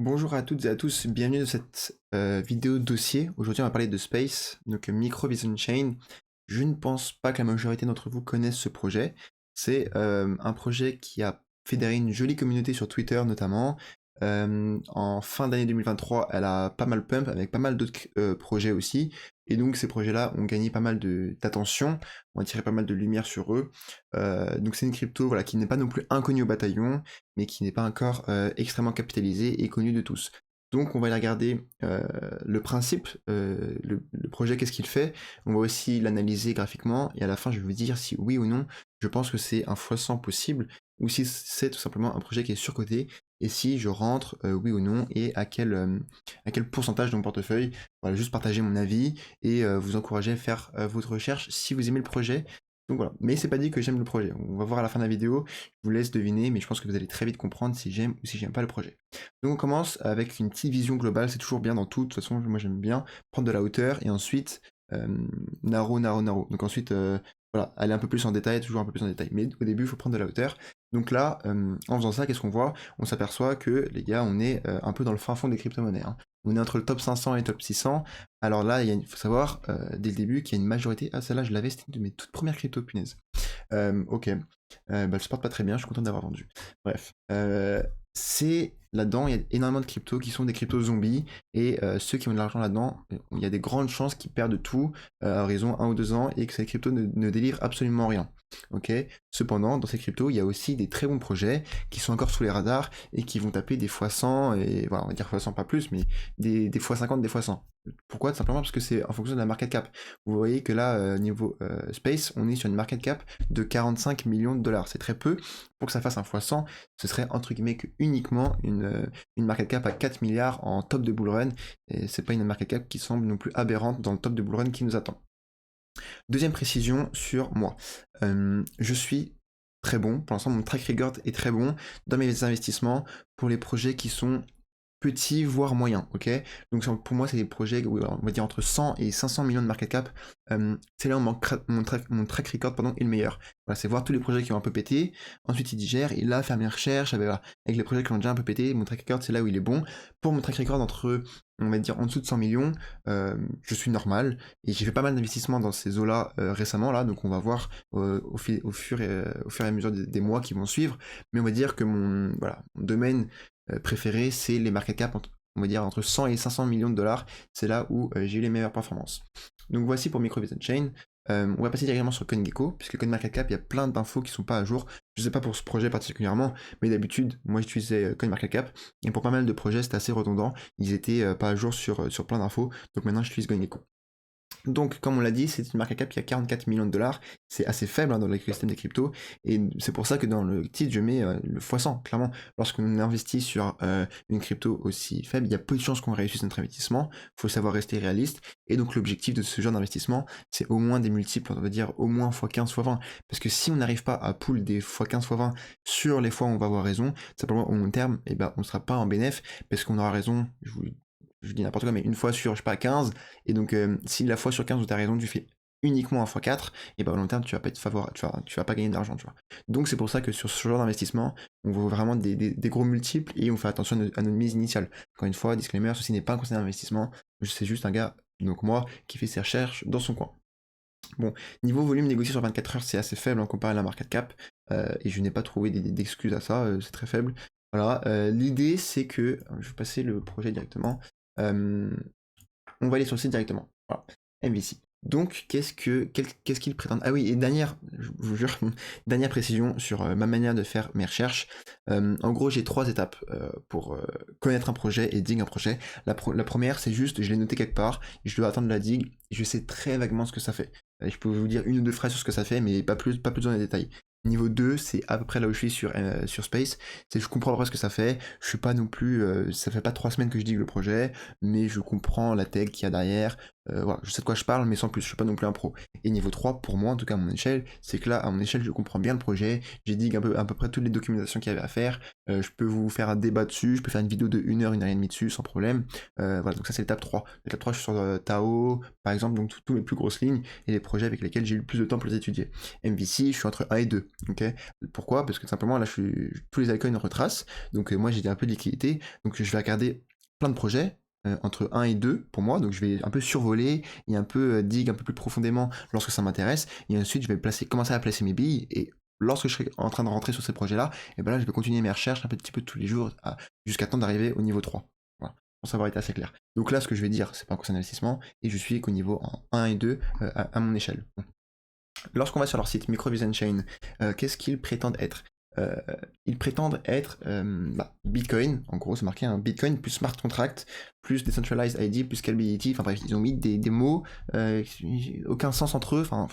Bonjour à toutes et à tous, bienvenue dans cette vidéo dossier. Aujourd'hui on va parler de Space, donc Micro Vision Chain. Je ne pense pas que la majorité d'entre vous connaissent ce projet. C'est un projet qui a fédéré une jolie communauté sur Twitter notamment. En fin d'année 2023, elle a pas mal pump avec pas mal d'autres projets aussi. Et donc ces projets-là ont gagné pas mal d'attention, ont attiré pas mal de lumière sur eux. Donc c'est une crypto voilà, qui n'est pas non plus inconnue au bataillon, mais qui n'est pas encore extrêmement capitalisée et connue de tous. Donc on va aller regarder le principe, le projet, qu'est-ce qu'il fait. On va aussi l'analyser graphiquement et à la fin je vais vous dire si oui ou non je pense que c'est un x100 possible ou si c'est tout simplement un projet qui est surcoté et si je rentre oui ou non et à quel pourcentage de mon portefeuille. Voilà, juste partager mon avis et vous encourager à faire votre recherche si vous aimez le projet. Donc voilà, mais c'est pas dit que j'aime le projet. On va voir à la fin de la vidéo, je vous laisse deviner, mais je pense que vous allez très vite comprendre si j'aime ou si j'aime pas le projet. Donc on commence avec une petite vision globale, c'est toujours bien dans tout, de toute façon moi j'aime bien prendre de la hauteur et ensuite narrow. Donc ensuite voilà, aller un peu plus en détail, toujours un peu plus en détail. Mais au début il faut prendre de la hauteur. Donc là, en faisant ça, qu'est-ce qu'on voit? On s'aperçoit que les gars, on est un peu dans le fin fond des crypto-monnaies, hein. On est entre le top 500 et le top 600. Alors là, il faut savoir dès le début qu'il y a une majorité. Ah, celle-là, je l'avais, c'était une de mes toutes premières cryptos, punaise. Ok. Elle se porte pas très bien, je suis content d'avoir vendu. Bref. C'est là-dedans, il y a énormément de cryptos qui sont des cryptos zombies. Et ceux qui ont de l'argent là-dedans, il y a des grandes chances qu'ils perdent tout à horizon 1 ou 2 ans et que ces cryptos ne délivrent absolument rien. Ok. Cependant, dans ces cryptos, il y a aussi des très bons projets qui sont encore sous les radars et qui vont taper des x100 et voilà, on va dire x100 pas plus, mais des x50, des x100. Pourquoi? Tout simplement parce que c'est en fonction de la market cap. Vous voyez que là, niveau Space, on est sur une market cap de 45 millions de dollars. C'est très peu. Pour que ça fasse un x100, ce serait entre guillemets que uniquement une market cap à 4 milliards en top de bull run. Et c'est pas une market cap qui semble non plus aberrante dans le top de bull run qui nous attend. Deuxième précision sur moi. Je suis très bon. Pour l'instant, mon track record est très bon dans mes investissements pour les projets qui sont petits, voire moyens, ok. Donc pour moi, c'est des projets, on va dire entre 100 et 500 millions de market cap. C'est là où mon track record est le meilleur. Voilà, c'est voir tous les projets qui ont un peu pété, ensuite il digère, et là, faire mes recherches, voilà, avec les projets qui ont déjà un peu pété, mon track record, c'est là où il est bon. Pour mon track record entre, on va dire, en dessous de 100 millions, je suis normal, et j'ai fait pas mal d'investissements dans ces eaux-là récemment, là, donc on va voir au fur et à mesure des mois qui vont suivre, mais on va dire que mon domaine préféré, c'est les market cap, on va dire entre 100 et 500 millions de dollars. C'est là où j'ai eu les meilleures performances. Donc voici pour Micro Vision Chain. On va passer directement sur CoinGecko, puisque CoinMarketCap, il y a plein d'infos qui sont pas à jour. Je sais pas pour ce projet particulièrement, mais d'habitude, moi j'utilisais CoinMarketCap, et pour pas mal de projets, c'était assez redondant. Ils étaient pas à jour sur plein d'infos, donc maintenant j'utilise CoinGecko. Donc, comme on l'a dit, c'est une market cap qui a 44 millions de dollars. C'est assez faible dans l'écosystème des cryptos. Et c'est pour ça que dans le titre, je mets le x100. Clairement, lorsqu'on investit sur une crypto aussi faible, il y a peu de chances qu'on réussisse notre investissement. Il faut savoir rester réaliste. Et donc, l'objectif de ce genre d'investissement, c'est au moins des multiples, on va dire au moins x15, x20. Parce que si on n'arrive pas à pool des x15, x20 sur les fois où on va avoir raison, simplement au long terme, eh ben, on ne sera pas en bénéf parce qu'on aura raison, je dis n'importe quoi, mais une fois sur, je sais pas, 15, et donc si la fois sur 15 où tu as raison, tu fais uniquement un x4, et ben au long terme, tu vas pas être favorable, tu vas pas gagner d'argent, tu vois. Donc c'est pour ça que sur ce genre d'investissement, on voit vraiment des gros multiples, et on fait attention à notre mise initiale. Encore une fois, disclaimer, ceci n'est pas un conseil d'investissement, c'est juste un gars, donc moi, qui fait ses recherches dans son coin. Bon, niveau volume négocié sur 24 heures, c'est assez faible en comparé à la market cap, et je n'ai pas trouvé d'excuses à ça, c'est très faible. Voilà, l'idée c'est que, je vais passer le projet directement, on va aller sur le site directement. Voilà, MVC. Donc, qu'est-ce qu'ils prétendent? Ah oui, et je vous jure, dernière précision sur ma manière de faire mes recherches. En gros, j'ai 3 étapes pour connaître un projet et dig un projet. La première, c'est juste, je l'ai noté quelque part, je dois attendre la dig, et je sais très vaguement ce que ça fait. Je peux vous dire une ou deux phrases sur ce que ça fait, mais pas plus dans les détails. Niveau 2, c'est à peu près là où je suis sur Space. C'est je comprends pas ce que ça fait. Je suis pas non plus. Ça fait pas 3 semaines que je digue le projet, mais je comprends la tech qu'il y a derrière. Voilà, je sais de quoi je parle, mais sans plus, je suis pas non plus un pro. Et niveau 3, pour moi, en tout cas à mon échelle, c'est que là, à mon échelle, je comprends bien le projet, j'ai dit à peu près toutes les documentations qu'il y avait à faire, je peux vous faire un débat dessus, je peux faire une vidéo de 1 heure et demie dessus, sans problème. Voilà, donc ça c'est l'étape 3. L'étape 3, je suis sur Tao, par exemple, donc toutes mes plus grosses lignes, et les projets avec lesquels j'ai eu le plus de temps pour les étudier. MVC, je suis entre 1 et 2, ok. Pourquoi? Parce que simplement, là, tous les altcoins retracent, donc moi j'ai un peu de liquidité, donc je vais regarder plein de projets, entre 1 et 2 pour moi, donc je vais un peu survoler et un peu dig un peu plus profondément lorsque ça m'intéresse, et ensuite je vais commencer à placer mes billes, et lorsque je serai en train de rentrer sur ces projets-là, et ben là je vais continuer mes recherches un petit peu tous les jours jusqu'à temps d'arriver au niveau 3. Voilà. Je pense avoir été assez clair. Donc là ce que je vais dire, c'est pas encore un investissement, et je suis qu'au niveau en 1 et 2 à mon échelle. Bon. Lorsqu'on va sur leur site Microvision Chain, qu'est-ce qu'ils prétendent être? Euh, Ils prétendent être Bitcoin, en gros c'est marqué un Bitcoin plus smart contract, plus decentralized ID, plus scalability, enfin bref, ils ont mis des mots, aucun sens entre eux, enfin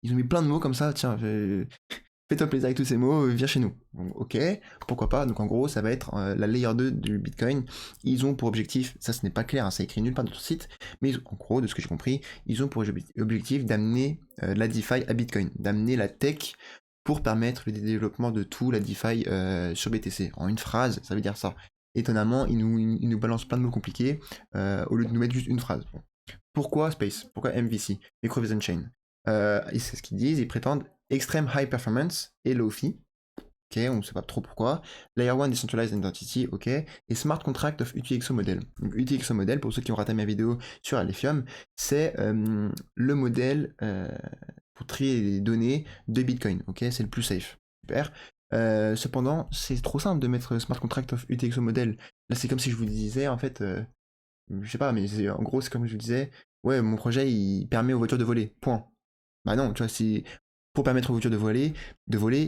ils ont mis plein de mots comme ça, tiens, fais-toi plaisir avec tous ces mots, viens chez nous. Donc, ok, pourquoi pas, donc en gros ça va être la layer 2 du Bitcoin, ils ont pour objectif, ça ce n'est pas clair, hein, ça écrit nulle part dans leur site, mais en gros de ce que j'ai compris, ils ont pour objectif d'amener la DeFi à Bitcoin, d'amener la tech pour permettre le développement de tout la DeFi sur BTC. En une phrase, ça veut dire ça. Étonnamment, ils nous balancent plein de mots compliqués au lieu de nous mettre juste une phrase. Bon. Pourquoi Space? Pourquoi MVC? Microvision Chain. Et c'est ce qu'ils disent, ils prétendent Extreme High Performance et Low Fee. Ok, on ne sait pas trop pourquoi. Layer 1 Decentralized Identity, ok. Et Smart Contract of UTXO Model. Donc UTXO Model, pour ceux qui ont raté ma vidéo sur Alephium, c'est le modèle pour trier les données de Bitcoin, ok. C'est le plus safe. Super. Cependant, c'est trop simple de mettre Smart Contract of UTXO Model. Là, c'est comme si je vous disais, en fait, je sais pas, mais en gros, c'est comme je vous disais, ouais, mon projet, il permet aux voitures de voler. Point. Bah non, tu vois, si pour permettre aux voitures de voler,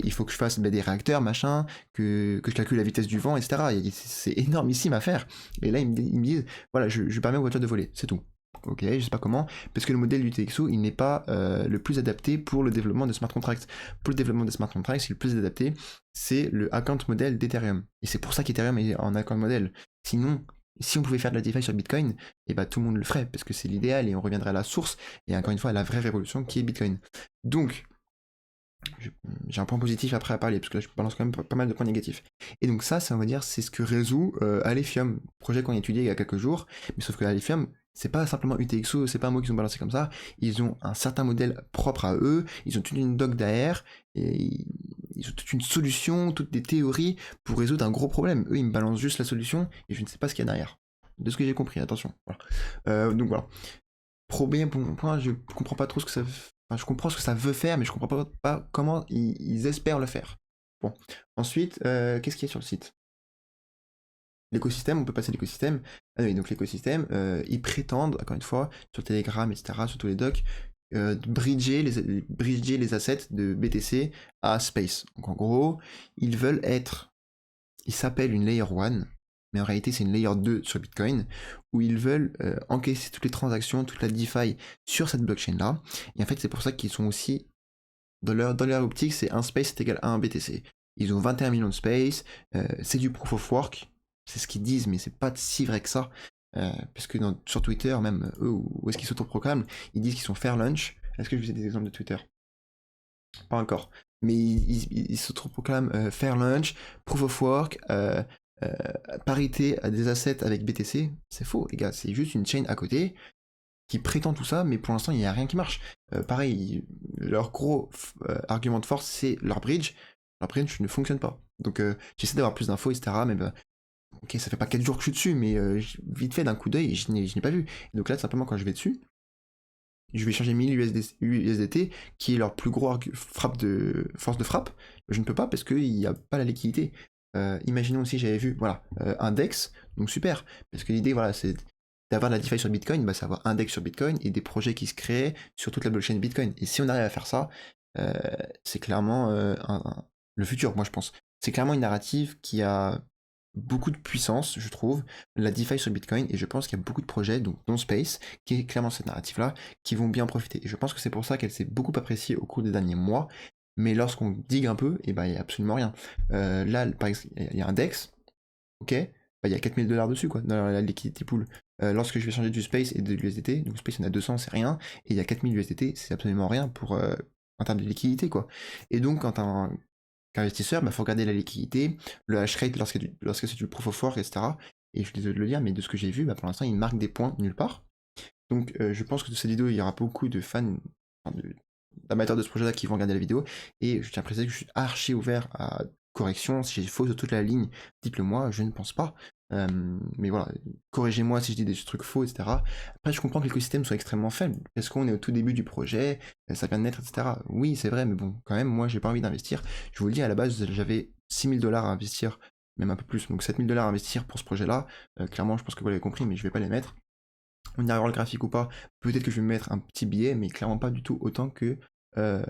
il faut que je fasse des réacteurs, machin, que je calcule la vitesse du vent, etc. C'est énormissime à faire. Et là, ils me disent, voilà, je permets aux voitures de voler, c'est tout. Ok, je sais pas comment, parce que le modèle du TXO, il n'est pas le plus adapté pour le développement de smart contracts. Pour le développement des smart contracts, le plus adapté, c'est le account model d'Ethereum. Et c'est pour ça qu'Ethereum est en account model. Sinon, si on pouvait faire de la DeFi sur Bitcoin, et bah tout le monde le ferait, parce que c'est l'idéal, et on reviendrait à la source, et encore une fois à la vraie révolution qui est Bitcoin. Donc, j'ai un point positif après à parler, parce que là je balance quand même pas mal de points négatifs. Et donc ça, on va dire, c'est ce que résout Alephium, projet qu'on a étudié il y a quelques jours, mais sauf que Alephium, c'est pas simplement UTXO, c'est pas un mot qu'ils ont balancé comme ça, ils ont un certain modèle propre à eux, ils ont toute une doc derrière, et ils ont toute une solution, toutes des théories pour résoudre un gros problème. Eux, ils me balancent juste la solution, et je ne sais pas ce qu'il y a derrière. De ce que j'ai compris, attention. Voilà. Donc voilà. Premier point, je comprends pas trop ce que ça. Enfin, je comprends ce que ça veut faire, mais je comprends pas comment ils espèrent le faire. Bon. Ensuite, qu'est-ce qu'il y a sur le site? L'écosystème, on peut passer à l'écosystème. Ah oui, donc l'écosystème, ils prétendent, encore une fois, sur Telegram, etc., sur tous les docs, bridger les assets de BTC à Space. Donc en gros, ils veulent être. Ils s'appellent une Layer 1, mais en réalité c'est une Layer 2 sur Bitcoin, où ils veulent encaisser toutes les transactions, toute la DeFi sur cette blockchain-là. Et en fait, c'est pour ça qu'ils sont aussi, dans leur optique, c'est un space est égal à un BTC. Ils ont 21 millions de space, c'est du proof of work, c'est ce qu'ils disent, mais c'est pas si vrai que ça. Parce que sur Twitter, même eux, où est-ce qu'ils s'autoproclament, ils disent qu'ils sont fair lunch. Est-ce que je vous ai des exemples de Twitter? Pas encore. Mais ils s'autoproclament fair lunch, proof of work, euh, parité à des assets avec BTC. C'est faux, les gars. C'est juste une chain à côté qui prétend tout ça, mais pour l'instant, il n'y a rien qui marche. Pareil, leur gros argument de force, c'est leur bridge. Leur bridge ne fonctionne pas. Donc, j'essaie d'avoir plus d'infos, etc. Mais bah, ok, ça fait pas 4 jours que je suis dessus, mais vite fait, d'un coup d'œil, je n'ai pas vu. Donc là, simplement, quand je vais dessus, je vais changer 1000 USDT, qui est leur plus gros force de frappe. Je ne peux pas parce qu'il n'y a pas la liquidité. Imaginons si j'avais vu, voilà, un DEX, donc super, parce que l'idée, voilà, c'est d'avoir de la DeFi sur Bitcoin, bah, c'est avoir un DEX sur Bitcoin et des projets qui se créent sur toute la blockchain Bitcoin. Et si on arrive à faire ça, c'est clairement le futur, moi je pense. C'est clairement une narrative qui a beaucoup de puissance, je trouve, la DeFi sur Bitcoin, et je pense qu'il y a beaucoup de projets, donc dont Space, qui est clairement cette narrative-là, qui vont bien profiter. Et je pense que c'est pour ça qu'elle s'est beaucoup appréciée au cours des derniers mois, mais lorsqu'on digue un peu, et ben il n'y a absolument rien. Là, par exemple, il y a un DEX, ok, bah, il y a 4000 $ dessus, quoi, dans la liquidity pool. lorsque je vais changer du Space et de l'USDT, donc Space il y en a 200, c'est rien, et il y a 4000 USDT, c'est absolument rien pour, en termes de liquidité, quoi. Et donc, quand un investisseur, il faut regarder la liquidité, le hash rate lorsque c'est du proof of work, etc. Et je suis désolé de le dire, mais de ce que j'ai vu, pour l'instant, il marque des points nulle part. Donc, je pense que de cette vidéo, il y aura beaucoup de fans, d'amateurs de ce projet-là qui vont regarder la vidéo. Et je tiens à préciser que je suis archi ouvert à correction. Si j'ai faux sur toute la ligne, dites-le moi, je ne pense pas. Mais voilà, corrigez-moi si je dis des trucs faux, etc. Après, je comprends que l'écosystème soit extrêmement faible. Est-ce qu'on est au tout début du projet, ça vient de naître, etc. Oui, c'est vrai, mais bon, quand même, moi, j'ai pas envie d'investir. Je vous le dis, à la base, j'avais 6000 $ à investir, même un peu plus, donc 7000 $ à investir pour ce projet-là. Clairement, je pense que vous l'avez compris, mais je vais pas les mettre. On y arrivera le graphique ou pas, peut-être que je vais mettre un petit billet, mais clairement pas du tout autant euh,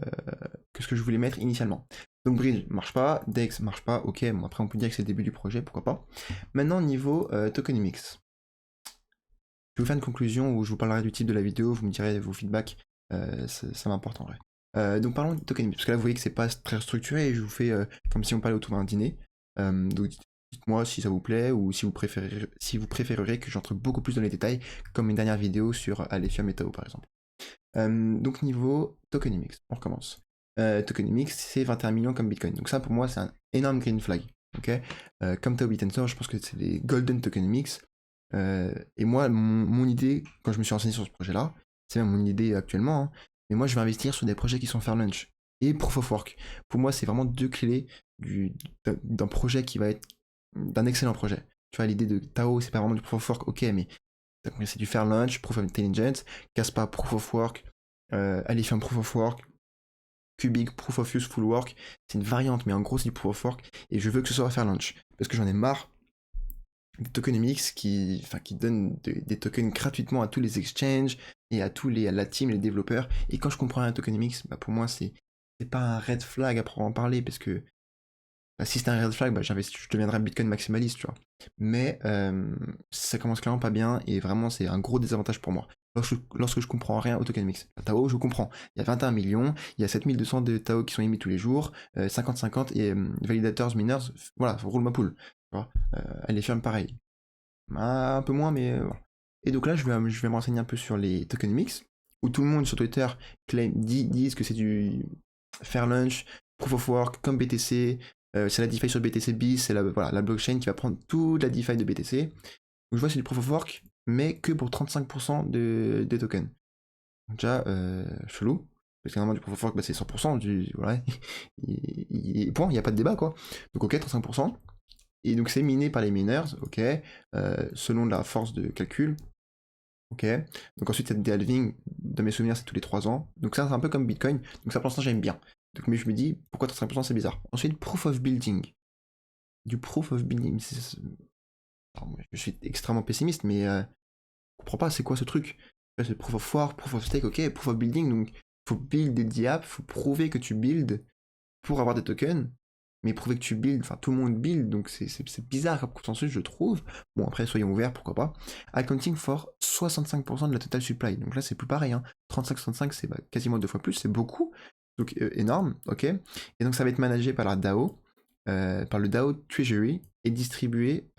que ce que je voulais mettre initialement. Donc Bridge marche pas, Dex marche pas, ok, bon après on peut dire que c'est le début du projet, pourquoi pas. Maintenant niveau tokenomics. Je vais vous faire une conclusion où je vous parlerai du type de la vidéo, vous me direz vos feedbacks, ça m'importe en vrai. Donc parlons de tokenomics, parce que là vous voyez que c'est pas très structuré et je vous fais comme si on parlait autour d'un dîner. Donc dites-moi si ça vous plaît ou si vous préférerez que j'entre beaucoup plus dans les détails, comme une dernière vidéo sur Alephium et Tao par exemple. Donc niveau tokenomics, on recommence. Tokenomics, c'est 21 millions comme Bitcoin. Donc ça pour moi c'est un énorme green flag. Okay, comme Tao Bitensor, je pense que c'est les golden tokenomics. Et moi, mon idée, quand je me suis renseigné sur ce projet-là, c'est même mon idée actuellement, hein, mais moi je vais investir sur des projets qui sont fair lunch et proof of work. Pour moi, c'est vraiment deux clés d'un projet qui va être d'un excellent projet. Tu vois, l'idée de Tao, c'est pas vraiment du proof of work, ok, mais c'est du fair lunch, proof of intelligence, Caspa, proof of work, Alephium, proof of work, Cubic, proof of useful work. C'est une variante, mais en gros, c'est du proof of work, et je veux que ce soit fair lunch, parce que j'en ai marre des tokenomics qui donnent des tokens gratuitement à tous les exchanges et à la team, les développeurs. Et quand je comprends un tokenomics, pour moi, c'est pas un red flag à proprement parler, parce que si c'était un red flag, je deviendrais Bitcoin maximaliste, tu vois. Mais ça commence clairement pas bien, et vraiment, c'est un gros désavantage pour moi. Lorsque je comprends rien au tokenomics. Tao, je comprends. Il y a 21 millions, il y a 7200 de Tao qui sont émis tous les jours, 50-50 et validators, miners, voilà, roule ma poule. Tu vois. Elle est ferme pareil. Un peu moins, mais voilà. Et donc là, je vais me renseigner un peu sur les tokenomics, où tout le monde sur Twitter disent que c'est du fair lunch, proof of work, comme BTC, c'est la DeFi sur BTC BIS, c'est la blockchain qui va prendre toute la DeFi de BTC. Donc je vois c'est du proof of work, mais que pour 35% des tokens. Donc déjà, chelou. Parce que normalement, du proof of work, c'est 100%. Voilà. Point, il n'y a pas de débat, quoi. Donc ok, 35%. Et donc c'est miné par les miners, ok, selon la force de calcul, ok. Donc ensuite il y a des halving, dans mes souvenirs c'est tous les 3 ans. Donc ça c'est un peu comme Bitcoin, donc ça pour l'instant j'aime bien. Donc mais je me dis, pourquoi 35% c'est bizarre. Ensuite, proof of building. Du proof of building. Alors, moi, je suis extrêmement pessimiste, mais je comprends pas, c'est quoi ce truc. C'est proof of work, proof of stake, ok, proof of building, donc faut build des diaps, faut prouver que tu build pour avoir des tokens, mais prouver que tu build, enfin tout le monde build, donc c'est bizarre comme consensus, je trouve. Bon, après, soyons ouverts, pourquoi pas. Accounting for 65% de la total supply, donc là c'est plus pareil, hein. 35-65, c'est quasiment 2 fois plus, c'est beaucoup, donc énorme, ok. Et donc ça va être managé par la DAO, par le DAO Treasury, et distribué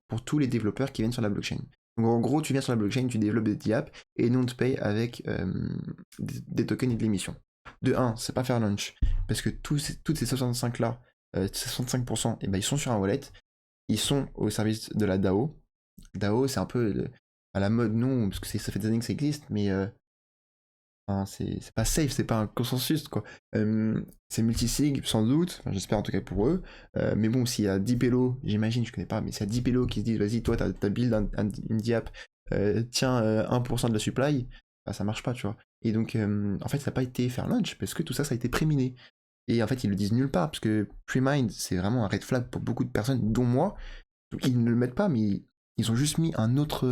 pour tous les développeurs qui viennent sur la blockchain. Donc en gros, tu viens sur la blockchain, tu développes des DApps, et nous on te paye avec des tokens et de l'émission. De 1, c'est pas faire lunch, parce que toutes ces 65 là, 65%, et ils sont sur un wallet, ils sont au service de la DAO. DAO, c'est un peu à la mode, non, parce que ça fait des années que ça existe, mais c'est pas safe, c'est pas un consensus, quoi. C'est multisig, sans doute, j'espère en tout cas pour eux, mais bon, s'il y a 10 pélos, j'imagine, je connais pas, mais s'il y a 10 pélos qui se disent, vas-y, toi, t'as build une diap, tiens, 1% de la supply, ça marche pas, tu vois. Et donc, en fait, ça n'a pas été faire lunch, parce que tout ça, ça a été préminé. Et en fait, ils le disent nulle part, parce que pre-mine, c'est vraiment un red flag pour beaucoup de personnes, dont moi. Donc, ils ne le mettent pas, mais ils ont juste mis un autre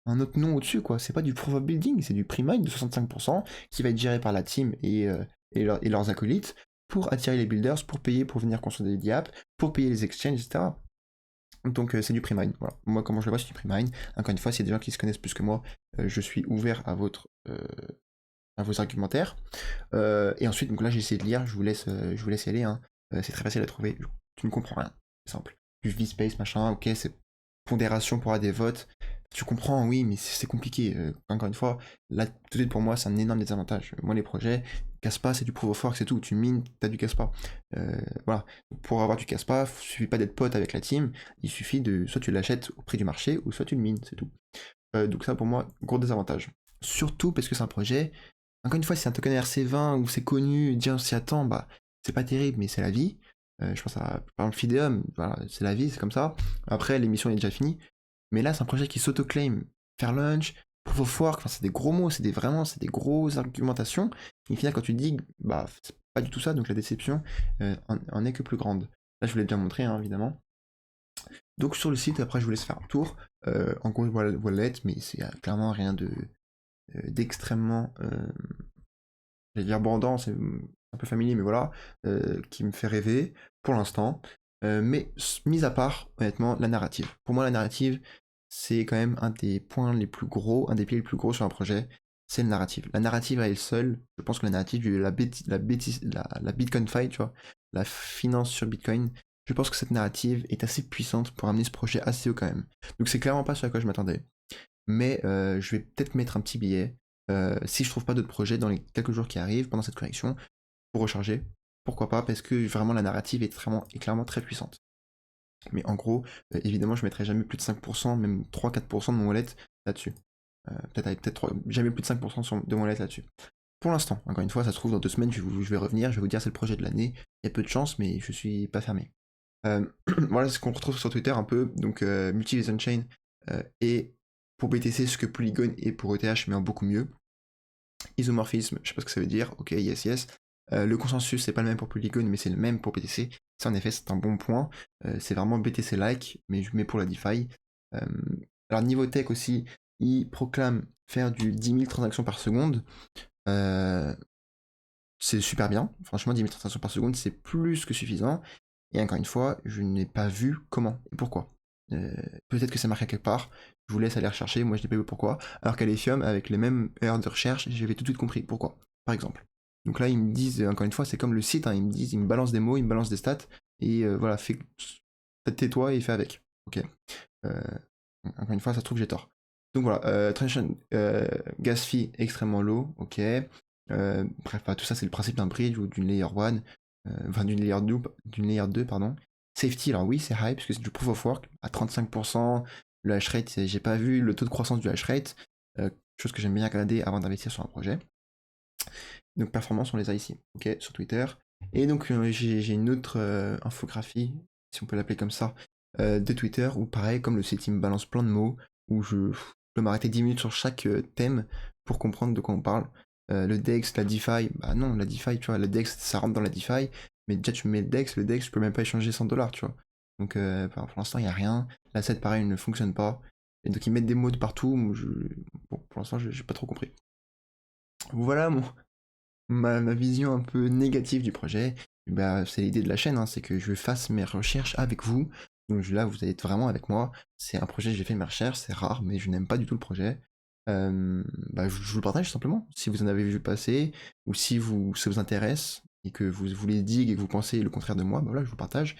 nom au-dessus, quoi. C'est pas du proof of building, c'est du pre-mine de 65% qui va être géré par la team et leurs acolytes pour attirer les builders, pour payer, pour venir construire des diaps, pour payer les exchanges, etc. Donc c'est du pre-mine. Voilà. Moi, comment je le vois, c'est du pre-mine. Encore une fois, s'il y a des gens qui se connaissent plus que moi, je suis ouvert à vos argumentaires. Et ensuite, donc là, j'ai essayé de lire, je vous laisse y aller. Hein. C'est très facile à trouver. Tu ne comprends rien. C'est simple. Du V-Space, machin, ok, c'est pondération pour avoir des votes. Tu comprends, oui, mais c'est compliqué. Encore une fois, là, tout de suite pour moi, c'est un énorme désavantage. Moi, les projets, Caspa, c'est du proof of work, c'est tout. Tu mines, t'as du Caspa. Voilà. Pour avoir du Caspa, il suffit pas d'être pote avec la team, il suffit de, soit tu l'achètes au prix du marché, ou soit tu le mines, c'est tout. Donc ça, pour moi, gros désavantage. Surtout parce que c'est un projet, encore une fois, si c'est un token RC20 ou c'est connu, dire on s'y attend, bah, c'est pas terrible, mais c'est la vie. Je pense à, par exemple, Fideum, voilà, c'est la vie, c'est comme ça. Après, l'émission est déjà finie. Mais là, c'est un projet qui s'auto-claim. Faire lunch, proof of work, enfin, c'est des gros mots, c'est des grosses argumentations. Et finalement, quand tu dis, bah, c'est pas du tout ça, donc la déception en est que plus grande. Là, je vous l'ai déjà montré, hein, évidemment. Donc sur le site, après, je vous laisse faire un tour. En gros, wallet, mais c'est clairement rien de d'extrêmement, j'allais dire bandant, c'est un peu familier, mais voilà, qui me fait rêver pour l'instant. Mais mis à part, honnêtement, la narrative. Pour moi, la narrative, c'est quand même un des points les plus gros, un des pieds les plus gros sur un projet, c'est le narrative. La narrative à elle seule, je pense que la narrative, la Bitcoin fight, tu vois, la finance sur Bitcoin, je pense que cette narrative est assez puissante pour amener ce projet assez haut quand même. Donc c'est clairement pas ce à quoi je m'attendais. Mais je vais peut-être mettre un petit billet, si je trouve pas d'autres projets dans les quelques jours qui arrivent pendant cette correction, pour recharger. Pourquoi pas, parce que vraiment la narrative est clairement très puissante. Mais en gros, évidemment, je mettrai jamais plus de 5%, même 3-4% de mon wallet là-dessus. Jamais plus de 5% de mon wallet là-dessus. Pour l'instant, encore une fois, ça se trouve dans 2 semaines, je vais revenir, je vais vous dire c'est le projet de l'année. Il y a peu de chance, mais je suis pas fermé. Voilà ce qu'on retrouve sur Twitter un peu. Donc Multi-Vision Chain est pour BTC ce que Polygon est pour ETH, mais en beaucoup mieux. Isomorphisme, je sais pas ce que ça veut dire. Ok, yes, yes. Le consensus, c'est pas le même pour Polygon, mais c'est le même pour BTC. Ça, en effet, c'est un bon point. C'est vraiment BTC-like, mais pour la DeFi. Euh, alors, niveau tech aussi, il proclame faire du 10 000 transactions par seconde. Euh, c'est super bien. Franchement, 10 000 transactions par seconde, c'est plus que suffisant. Et encore une fois, je n'ai pas vu comment et pourquoi. Peut-être que c'est marqué quelque part, je vous laisse aller rechercher, moi je n'ai pas vu pourquoi. Alors qu'à l'Ethereum, avec les mêmes heures de recherche, j'avais tout de suite compris pourquoi, par exemple. Donc là, ils me disent, encore une fois, c'est comme le site, hein, ils me balancent des mots, ils me balancent des stats, et voilà, tais-toi et fais avec. Ok. Euh, Encore une fois, ça se trouve que j'ai tort. Donc voilà, transaction gas fee extrêmement low, ok. Bref, bah, tout ça c'est le principe d'un bridge ou d'une layer 1, enfin d'une layer 2, pardon. Safety, alors oui, c'est high parce que c'est du proof of work à 35%. Le hash rate, j'ai pas vu le taux de croissance du hash rate, chose que j'aime bien regarder avant d'investir sur un projet. Donc performance, on les a ici, ok, sur Twitter. Et donc j'ai une autre infographie, si on peut l'appeler comme ça, de Twitter, où pareil, comme le site il me balance plein de mots, où je peux m'arrêter 10 minutes sur chaque thème pour comprendre de quoi on parle. Le DEX, la DeFi, bah non, la DeFi, tu vois, le DEX ça rentre dans la DeFi, mais déjà tu mets le DEX, je peux même pas échanger 100 $, tu vois. Donc pour l'instant, il n'y a rien. L'asset, pareil, ne fonctionne pas. Et donc ils mettent des mots de partout, bon, pour l'instant, j'ai pas trop compris. Voilà ma vision un peu négative du projet. Bah, c'est l'idée de la chaîne, hein, c'est que je fasse mes recherches avec vous. Donc là, vous allez être vraiment avec moi. C'est un projet, j'ai fait mes recherches, c'est rare, mais je n'aime pas du tout le projet. Bah, je vous le partage simplement. Si vous en avez vu passer, ou si ça vous intéresse, et que vous voulez dig et que vous pensez le contraire de moi, bah voilà, je vous partage.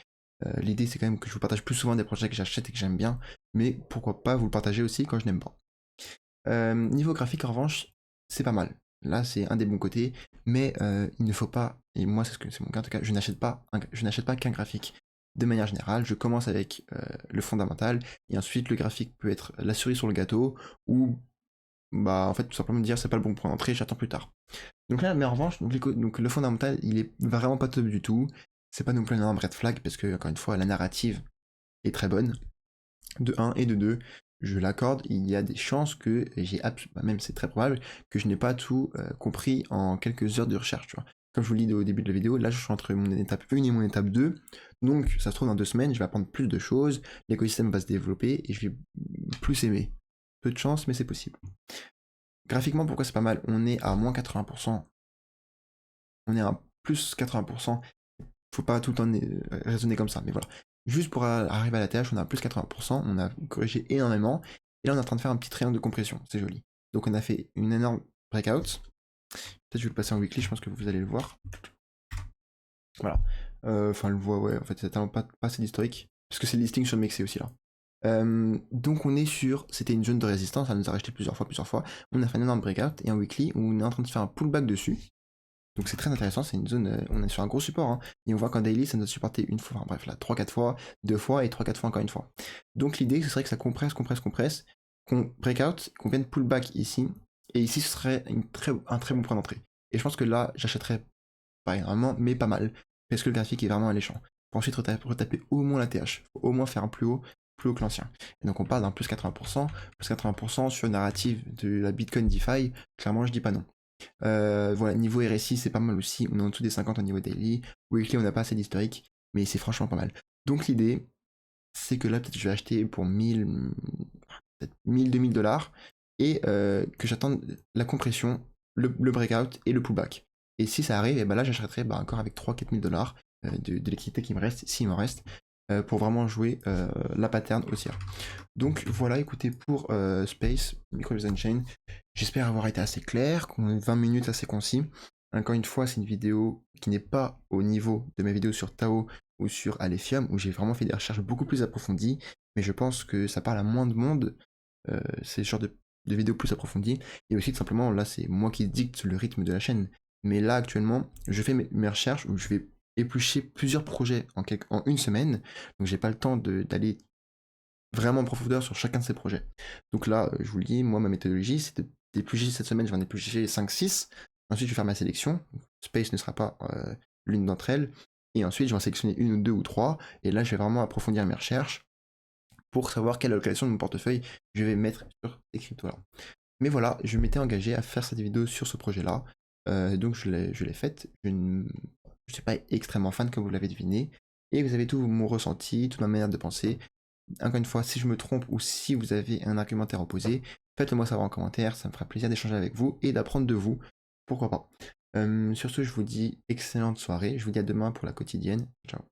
L'idée, c'est quand même que je vous partage plus souvent des projets que j'achète et que j'aime bien, mais pourquoi pas vous le partager aussi quand je n'aime pas. Niveau graphique, en revanche, c'est pas mal. Là, c'est un des bons côtés, mais il ne faut pas, et moi c'est mon cas en tout cas, je n'achète pas qu'un graphique. De manière générale, je commence avec le fondamental, et ensuite le graphique peut être la cerise sur le gâteau, ou bah en fait tout simplement dire c'est pas le bon point d'entrée, j'attends plus tard. Donc là, mais en revanche, donc le fondamental, il est vraiment pas top du tout. C'est pas non plus un red flag, parce que encore une fois, la narrative est très bonne de un et de 2, je l'accorde, il y a des chances que même c'est très probable, que je n'ai pas tout compris en quelques heures de recherche, tu vois. Comme je vous le dis au début de la vidéo, là je suis entre mon étape 1 et mon étape 2, donc ça se trouve dans 2 semaines, je vais apprendre plus de choses, l'écosystème va se développer et je vais plus aimer. Peu de chance, mais c'est possible. Graphiquement, pourquoi c'est pas mal? On est à moins 80%, on est à plus 80%, faut pas tout le temps raisonner comme ça, mais voilà. Juste pour arriver à la TH, on a plus 80%, on a corrigé énormément, et là on est en train de faire un petit triangle de compression, c'est joli. Donc on a fait une énorme breakout, peut-être je vais le passer en weekly, je pense que vous allez le voir. Voilà. Enfin, le voit, ouais, en fait, c'est tellement pas assez d'historique, parce que c'est le listing sur le Mexé aussi là. Donc on est sur, c'était une zone de résistance, ça nous a racheté plusieurs fois. On a fait un énorme breakout et un weekly où on est en train de faire un pullback dessus. Donc c'est très intéressant, c'est une zone, on est sur un gros support, hein, et on voit qu'en daily ça nous a supporté une fois, enfin bref là, 3-4 fois, 2 fois et 3-4 fois encore une fois. Donc l'idée ce serait que ça compresse, qu'on breakout, qu'on vienne pullback ici, et ici ce serait un très bon point d'entrée. Et je pense que là j'achèterais pas énormément, mais pas mal, parce que le graphique est vraiment alléchant. Pour ensuite retaper au moins la TH, faut au moins faire un plus haut que l'ancien. Et donc on parle d'un plus 80% sur une narrative de la Bitcoin DeFi, clairement je dis pas non. Voilà, niveau RSI, c'est pas mal aussi. On est en dessous des 50 au niveau daily. Weekly, on n'a pas assez d'historique, mais c'est franchement pas mal. Donc l'idée, c'est que là, peut-être je vais acheter pour 1000, peut-être 1000, 2000 dollars, et que j'attende la compression, le breakout et le pullback. Et si ça arrive, et ben là, j'achèterai encore avec 3-4000 dollars de liquidité qui me reste, s'il m'en reste, pour vraiment jouer la pattern haussière. Donc voilà, écoutez, pour Space, Micro Chain, j'espère avoir été assez clair, qu'on ait 20 minutes assez concis. Encore une fois, c'est une vidéo qui n'est pas au niveau de mes vidéos sur Tao ou sur Alephium, où j'ai vraiment fait des recherches beaucoup plus approfondies, mais je pense que ça parle à moins de monde, c'est ce genre de vidéos plus approfondies, et aussi tout simplement, là c'est moi qui dicte le rythme de la chaîne. Mais là actuellement, je fais mes recherches où je vais éplucher plusieurs projets en une semaine, donc j'ai pas le temps d'aller vraiment en profondeur sur chacun de ces projets. Donc là, je vous le dis, moi, ma méthodologie, c'est d'éplucher cette semaine, je vais en éplucher 5-6. Ensuite, je vais faire ma sélection. Space ne sera pas l'une d'entre elles. Et ensuite, je vais en sélectionner une ou deux ou trois. Et là, je vais vraiment approfondir mes recherches pour savoir quelle allocation de mon portefeuille je vais mettre sur ces cryptos-là. Mais voilà, je m'étais engagé à faire cette vidéo sur ce projet-là. Donc je l'ai faite. Je ne suis pas extrêmement fan, comme vous l'avez deviné. Et vous avez tout mon ressenti, toute ma manière de penser. Encore une fois, si je me trompe ou si vous avez un argumentaire opposé, faites-le moi savoir en commentaire, ça me fera plaisir d'échanger avec vous et d'apprendre de vous, pourquoi pas. Sur ce, je vous dis excellente soirée, je vous dis à demain pour la quotidienne, ciao.